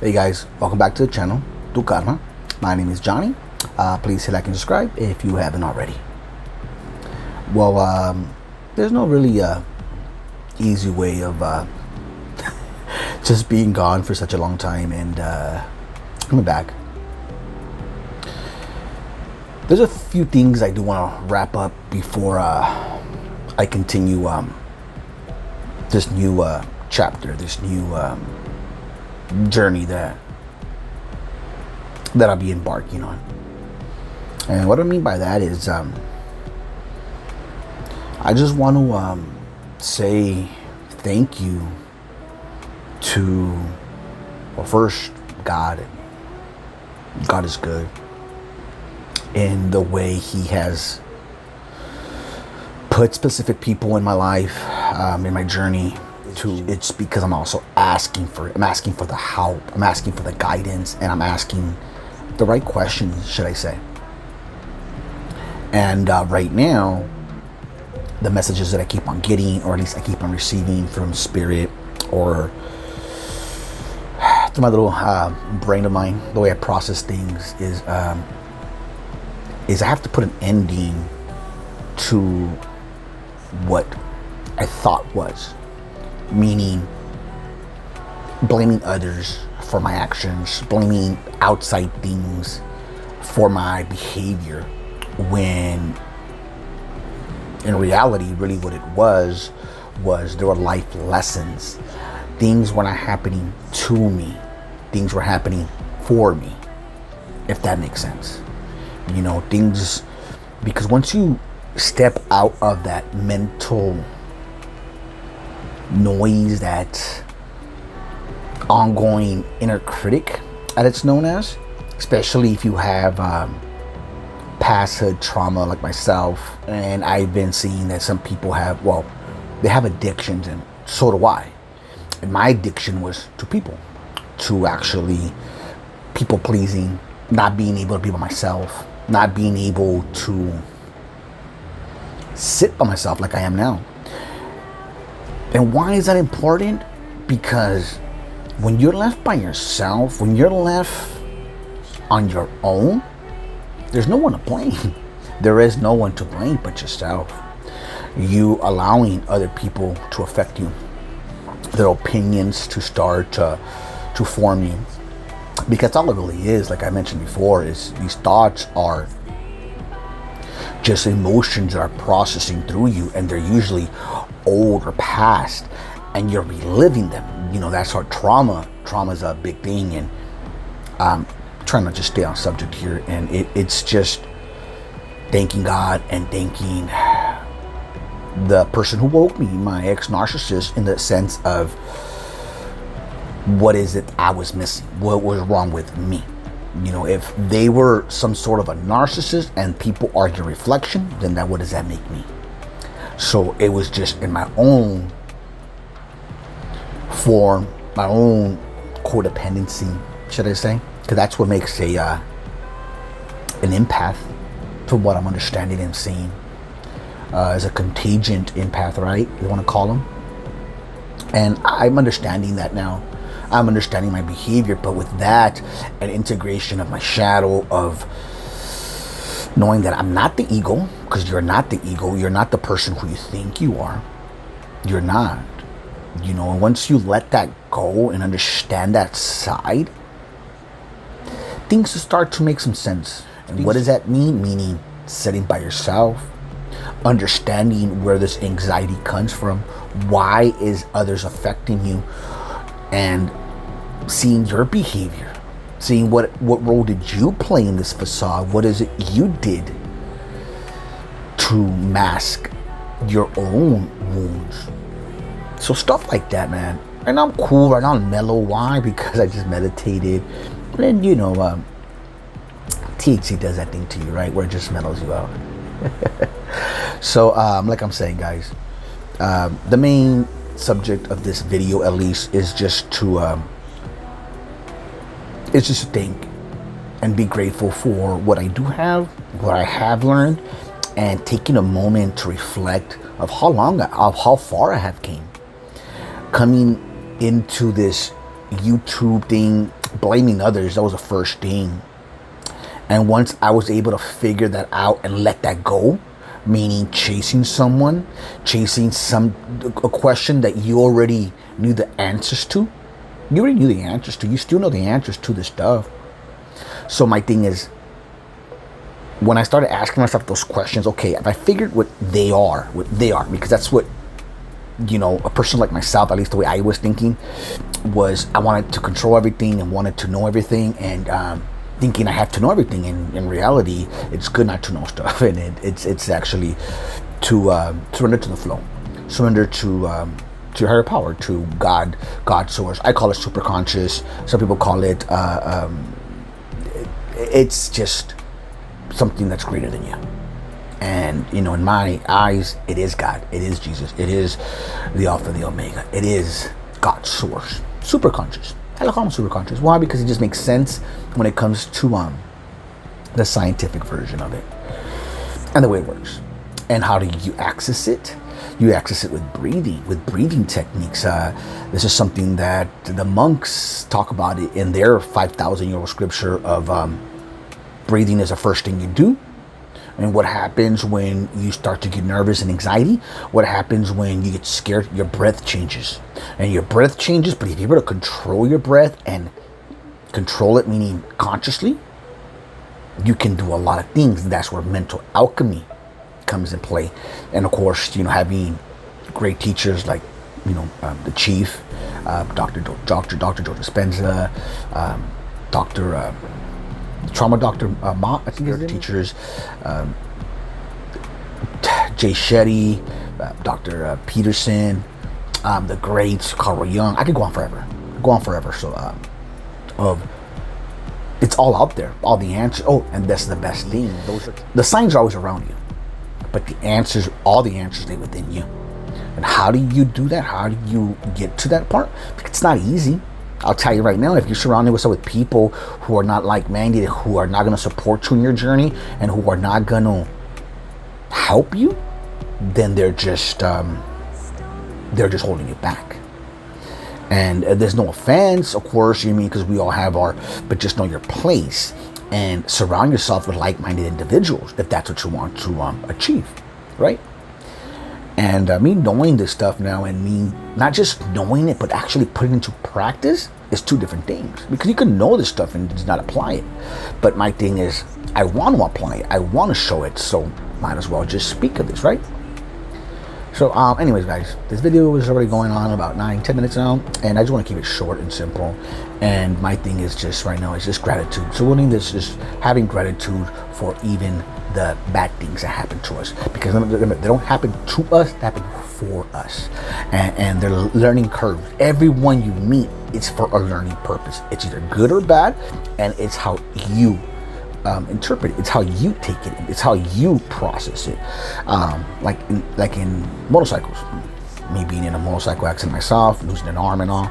Hey guys, welcome back to the channel, Tu Karma. My name is Johnny. Please hit like and subscribe if you haven't already. Well, there's no really easy way of just being gone for such a long time and coming back. There's a few things I do want to wrap up before I continue this new chapter, this new journey that I'll be embarking on. And what I mean by that is I just want to say thank you to, well, first, God. God is good in the way He has put specific people in my life, in my journey. It's because I'm also asking for it. I'm asking for the help. I'm asking for the guidance, and I'm asking the right questions, should I say. And right now, the messages that I keep on getting, or at least I keep on receiving from Spirit, or through my little brain of mine, the way I process things is I have to put an ending to what I thought was. Meaning blaming others for my actions, blaming outside things for my behavior, when in reality, really what it was there were life lessons. Things were not happening to me. Things were happening for me, if that makes sense. You know, things, because once you step out of that mental noise, that ongoing inner critic, as it's known as, especially if you have past trauma like myself. And I've been seeing that some people have, well, they have addictions, and so do I. And my addiction was to people, to actually people pleasing, not being able to be by myself, not being able to sit by myself like I am now. And why is that important? Because when you're left by yourself, when you're left on your own, there's no one to blame. There is no one to blame but yourself. You allowing other people to affect you, their opinions to start to form you. Because all it really is, like I mentioned before, is these thoughts are just emotions that are processing through you, and they're usually old or past, and you're reliving them. You know, that's our trauma is a big thing. And trying to just stay on subject here, and it's just thanking God and thanking the person who woke me, my ex-narcissist, in the sense of what is it I was missing, what was wrong with me. You know, if they were some sort of a narcissist and people are your reflection, then what does that make me? So it was just in my own form, my own codependency, should I say? Because that's what makes an empath, from what I'm understanding and seeing, as a contagion empath, right? You want to call them. And I'm understanding that now. I'm understanding my behavior, but with that, an integration of my shadow, of knowing that I'm not the ego, because you're not the ego. You're not the person who you think you are. You're not. You know, and once you let that go and understand that side, things will start to make some sense. And what does that mean? Meaning sitting by yourself, understanding where this anxiety comes from, why is others affecting you, and seeing your behavior, seeing what role did you play in this facade, what is it you did to mask your own wounds. So stuff like that, man. Right now I'm cool, right now I'm mellow. Why? Because I just meditated. And you know, THC does that thing to you, right? Where it just mellows you out. So like I'm saying, guys, the main subject of this video, at least, is just to think and be grateful for what I do have, what I have learned, and taking a moment to reflect of how far I have came. Coming into this YouTube thing, blaming others, that was the first thing. And once I was able to figure that out and let that go, meaning chasing someone, chasing a question that you already knew the answers to. You already knew the answers to. You still know the answers to this stuff. So my thing is, when I started asking myself those questions, okay, if I figured what they are, because that's what, a person like myself, at least the way I was thinking, was I wanted to control everything and wanted to know everything, and thinking I have to know everything. And in reality, it's good not to know stuff, and it's actually to surrender to the flow, surrender to your higher power, to God source. I call it super conscious. Some people call it it's just something that's greater than you. And in my eyes, it is God, it is Jesus, it is the Alpha, the Omega, it is God's source. Super conscious. I call them super conscious. Why? Because it just makes sense when it comes to the scientific version of it and the way it works. And how do you access it? You access it with breathing techniques. This is something that the monks talk about it in their 5,000-year-old scripture of breathing is the first thing you do. And what happens when you start to get nervous and anxiety? What happens when you get scared? Your breath changes. And your breath changes, but if you're able to control your breath and control it, meaning consciously, you can do a lot of things. That's where mental alchemy comes in play. And of course, having great teachers like, the Chief, Dr. Joe Dispenza, Dr. Trauma Dr. Ma, I think they're teachers, Jay Shetty, Dr. Peterson, the greats, Carl Jung. I could go on forever. So, it's all out there, all the answers. Oh, and that's the best thing. The signs are always around you, but all the answers lay within you. And how do you do that? How do you get to that part? It's not easy. I'll tell you right now, if you're surrounded with people who are not like-minded, who are not going to support you in your journey, and who are not going to help you, then they're just holding you back. And there's no offense, of course, because we all have but just know your place and surround yourself with like-minded individuals if that's what you want to achieve, right? And me knowing this stuff now, and me not just knowing it, but actually putting it into practice is two different things. Because you can know this stuff and just not apply it. But my thing is, I want to apply it. I want to show it. So might as well just speak of this, right? So anyways, guys, this video is already going on about 9-10 minutes now. And I just want to keep it short and simple. And my thing is just right now is just gratitude. So one thing is just having gratitude for even the bad things that happen to us, because they don't happen to us, they happen for us, and they're learning curves. Everyone you meet is for a learning purpose. It's either good or bad, and it's how you interpret it. It's how you take it. It's how you process it. Like in motorcycles, me being in a motorcycle accident myself, losing an arm and all.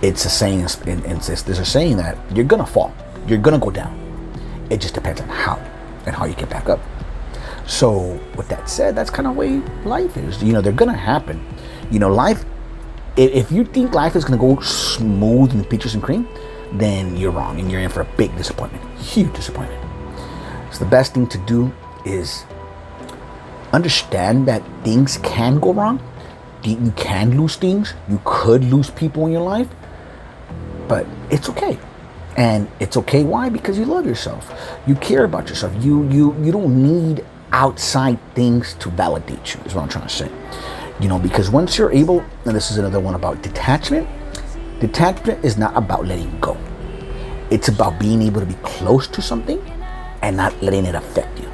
It's a saying, there's a saying that you're gonna fall, you're gonna go down. It just depends on how and how you get back up. So with that said, that's kind of the way life is. They're gonna happen. Life, if you think life is gonna go smooth and peaches and cream, then you're wrong and you're in for a big disappointment, huge disappointment. So the best thing to do is understand that things can go wrong. You can lose things. You could lose people in your life, but it's okay. And it's okay. Why? Because you love yourself. You care about yourself. You don't need outside things to validate you, is what I'm trying to say. Because once you're able, and this is another one about detachment. Detachment is not about letting go. It's about being able to be close to something and not letting it affect you.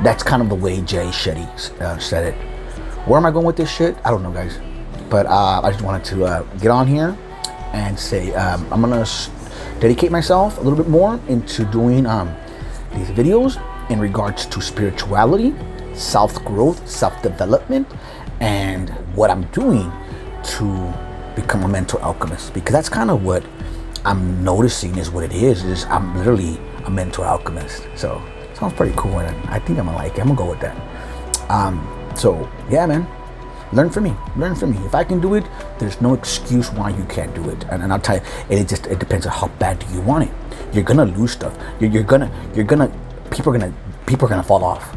That's kind of the way Jay Shetty said it. Where am I going with this shit? I don't know, guys. But I just wanted to get on here and say I'm going to dedicate myself a little bit more into doing these videos in regards to spirituality, self-growth, self-development, and what I'm doing to become a mental alchemist. Because that's kind of what I'm noticing is what it is I'm literally a mental alchemist. So sounds pretty cool, and I think I'm gonna like it. I'm gonna go with that. So yeah, man, Learn from me. Learn from me. If I can do it, there's no excuse why you can't do it. And I'll tell you, it depends on how bad do you want it. You're gonna lose stuff. People are gonna fall off.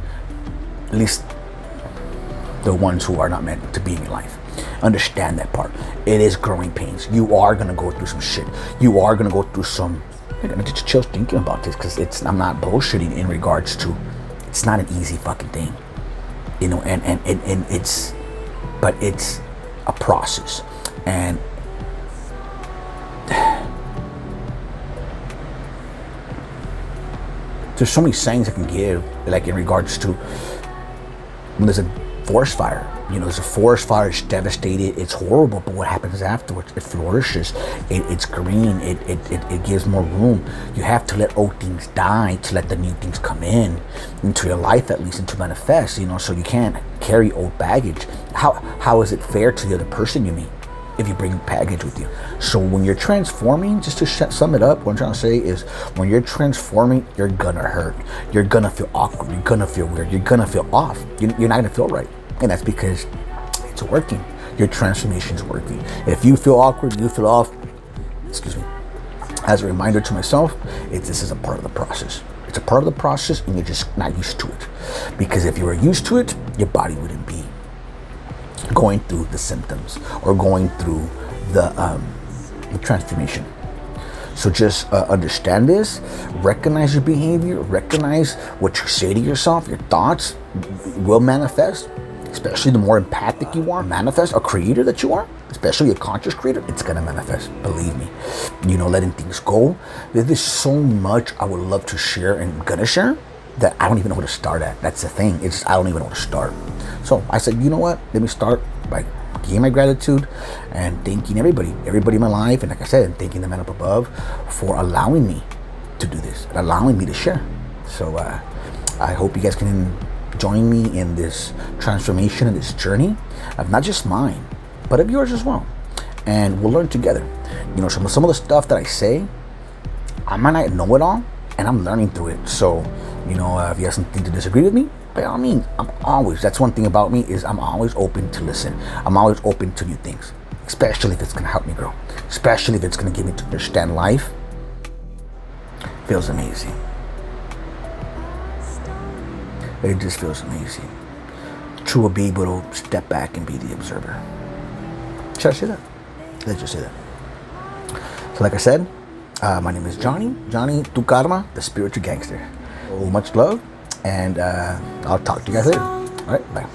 At least the ones who are not meant to be in your life. Understand that part. It is growing pains. You are gonna go through some shit. You are gonna go through some. You're gonna just chill thinking about this, because I'm not bullshitting in regards to. It's not an easy fucking thing, you know. And it's. But it's a process, and there's so many sayings I can give, like in regards to when there's a forest fire. You know, there's a forest fire, it's devastated, it's horrible, but what happens afterwards? It flourishes, it's green, it gives more room. You have to let old things die to let the new things come in, into your life at least, and to manifest, you know, so you can't carry old baggage. How is it fair to the other person you meet if you bring baggage with you? So when you're transforming, just to sum it up, what I'm trying to say is, when you're transforming, you're gonna hurt, you're gonna feel awkward, you're gonna feel weird, you're gonna feel off, you're not gonna feel right. And that's because it's working. Your transformation is working. If you feel awkward, you feel off, excuse me, as a reminder to myself, this is a part of the process. It's a part of the process, and you're just not used to it. Because if you were used to it, your body wouldn't be going through the symptoms or going through the transformation. So just understand this, recognize your behavior, recognize what you say to yourself. Your thoughts will manifest, especially the more empathic you are, manifest. A creator that you are, especially a conscious creator, it's gonna manifest, believe me. You know, letting things go. There's so much I would love to share and gonna share that I don't even know where to start at. That's the thing, I don't even know where to start. So I said, you know what, let me start by giving my gratitude and thanking everybody in my life, and like I said, and thanking the man up above for allowing me to do this and allowing me to share. So I hope you guys can join me in this transformation and this journey of not just mine, but of yours as well. And we'll learn together. You know, some of the stuff that I say, I might not know it all, and I'm learning through it. So, you know, if you have something to disagree with me, by all means, that's one thing about me, is I'm always open to listen. I'm always open to new things, especially if it's gonna help me grow, especially if it's gonna get me to understand life. Feels amazing. It just feels amazing to be able to step back and be the observer. Should I say that? Let's just say that. So like I said, my name is Johnny Tu Karma, the spiritual gangster. So much love, and I'll talk to you guys later. All right, bye.